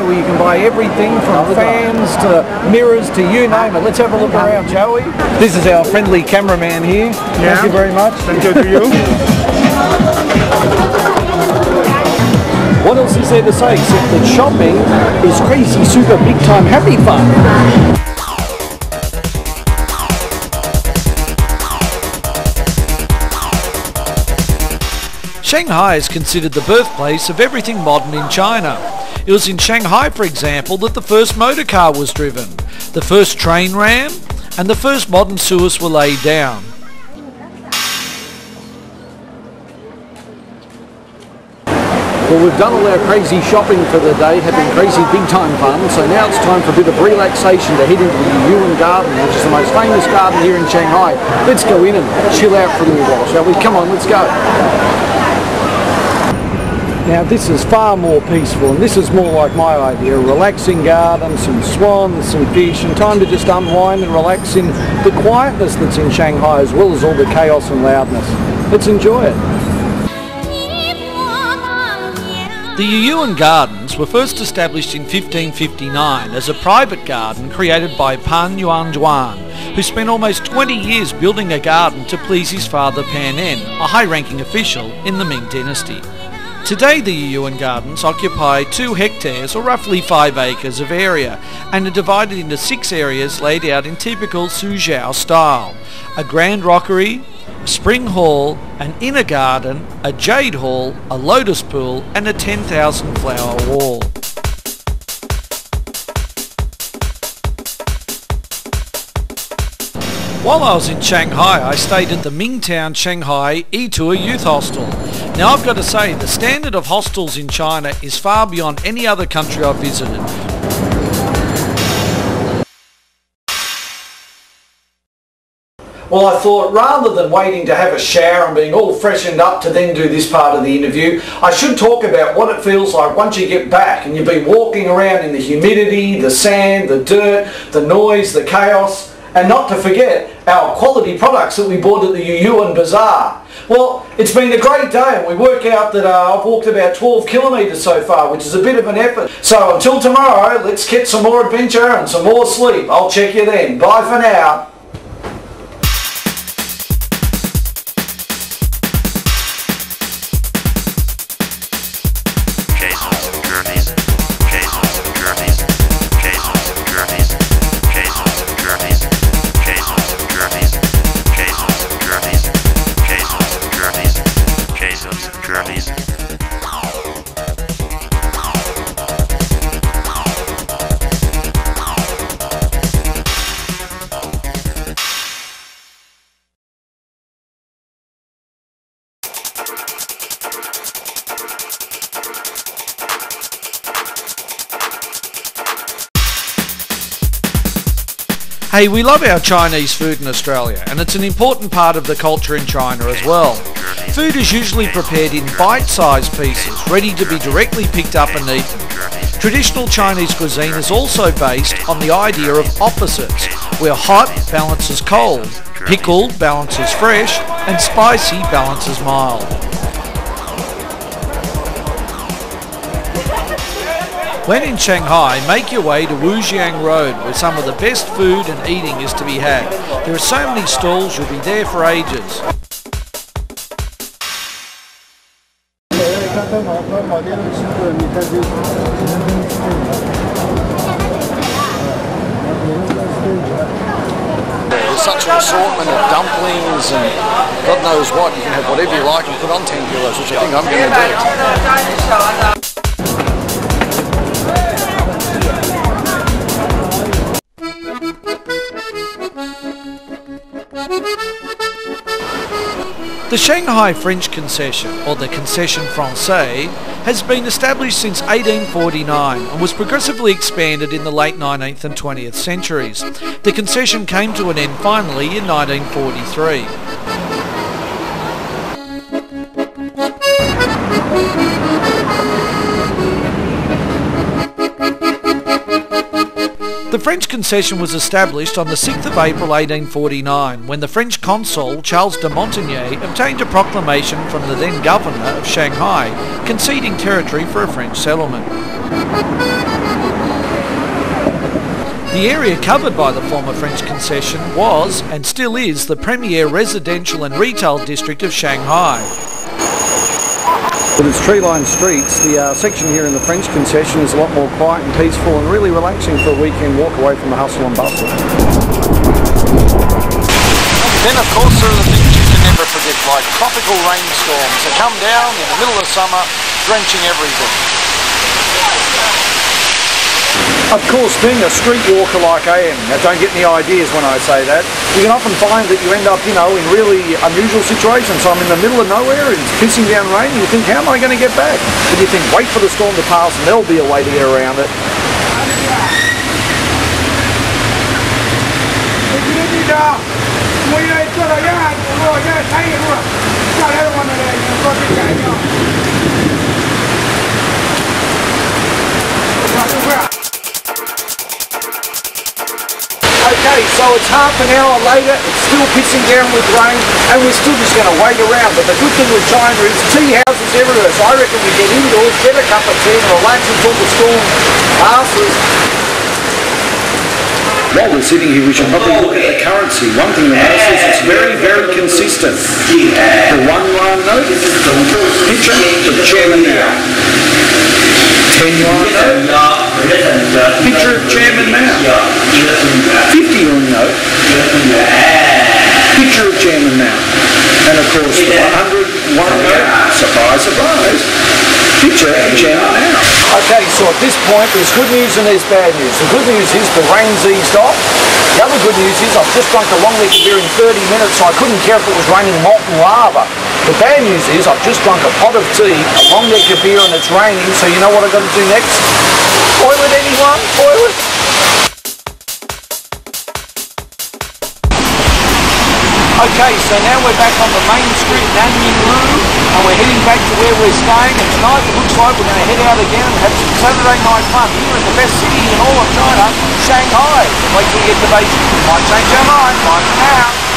Where you can buy everything from fans to mirrors to you name it. Let's have a look around, shall we? This is our friendly cameraman here. Yeah. Thank you very much. Thank you to you. What else is there to say except that shopping is crazy, super, big time, happy fun. Shanghai is considered the birthplace of everything modern in China. It was in Shanghai, for example, that the first motor car was driven, the first train ran, and the first modern sewers were laid down. Well, we've done all our crazy shopping for the day, having crazy big time fun, so now it's time for a bit of relaxation to head into the Yuan Garden, which is the most famous garden here in Shanghai. Let's go in and chill out for a little while, shall we? Come on, let's go. Now this is far more peaceful, and this is more like my idea. A relaxing garden, some swans, some fish, and time to just unwind and relax in the quietness that's in Shanghai as well as all the chaos and loudness. Let's enjoy it. The Yuan Gardens were first established in 1559 as a private garden created by Pan Yuanzhuan, who spent almost 20 years building a garden to please his father Pan En, a high-ranking official in the Ming dynasty. Today the Yuan Gardens occupy 2 hectares or roughly 5 acres of area and are divided into 6 areas laid out in typical Suzhou style: a grand rockery, a spring hall, an inner garden, a jade hall, a lotus pool and a 10,000 flower wall. While I was in Shanghai, I stayed at the Mingtown Shanghai E-Tour Youth Hostel. Now I've got to say, the standard of hostels in China is far beyond any other country I've visited. Well, I thought rather than waiting to have a shower and being all freshened up to then do this part of the interview, I should talk about what it feels like once you get back and you've been walking around in the humidity, the sand, the dirt, the noise, the chaos, and not to forget our quality products that we bought at the Yuan Bazaar. Well, it's been a great day, and we work out that I've walked about 12 kilometres so far, which is a bit of an effort. So until tomorrow, let's get some more adventure and some more sleep. I'll check you then. Bye for now. Hey, we love our Chinese food in Australia, and it's an important part of the culture in China as well. Food is usually prepared in bite-sized pieces, ready to be directly picked up and eaten. Traditional Chinese cuisine is also based on the idea of opposites, where hot balances cold, pickled balances fresh, and spicy balances mild. When in Shanghai, make your way to Wujiang Road, where some of the best food and eating is to be had. There are so many stalls, you'll be there for ages. There's such an assortment of dumplings and God knows what. You can have whatever you like and put on 10 kilos, which I think I'm going to do. The Shanghai French concession, or the Concession Française, has been established since 1849 and was progressively expanded in the late 19th and 20th centuries. The concession came to an end finally in 1943. The French concession was established on the 6th of April 1849 when the French consul Charles de Montigny obtained a proclamation from the then governor of Shanghai conceding territory for a French settlement. The area covered by the former French concession was, and still is, the premier residential and retail district of Shanghai. With its tree-lined streets, the section here in the French concession is a lot more quiet and peaceful and really relaxing for a weekend walk away from the hustle and bustle. Then of course there are the things you can never forget, like tropical rainstorms that come down in the middle of summer, drenching everything. Of course, being a street walker like I am, now don't get any ideas when I say that, you can often find that you end up, in really unusual situations. So I'm in the middle of nowhere and it's pissing down rain and you think, how am I going to get back? But you think, wait for the storm to pass and there'll be a way to get around it. Okay, so it's half an hour later, it's still pissing down with rain, and we're still just going to wait around. But the good thing with China is tea houses everywhere, so I reckon we get indoors, get a cup of tea, and relax until the storm passes. While we're sitting here, we should probably look at the currency. One thing to notice is it's very, very consistent. For 1 yuan note, picture the chairman now. 10 yuan note, picture of chairman now. 50 yuan note, picture of chairman now. And of course the 100 yuan note, surprise, surprise, picture of chairman now. Okay, so at this point there's good news and there's bad news. The good news is the rain's eased off. The other good news is I've just drunk a long liquor beer in 30 minutes, so I couldn't care if it was raining molten lava. The bad news is I've just drunk a pot of tea, a long liquor beer, and it's raining, so you know what I've got to do next? Toilet, anyone? Toilet? Okay, so now we're back on the main street in Nanyinglu, and we're heading back to where we're staying, and tonight it looks like we're going to head out again and have some Saturday night fun here in the best city in all of China, Shanghai. Wait till we get to Beijing. Might change our mind. Bye for now.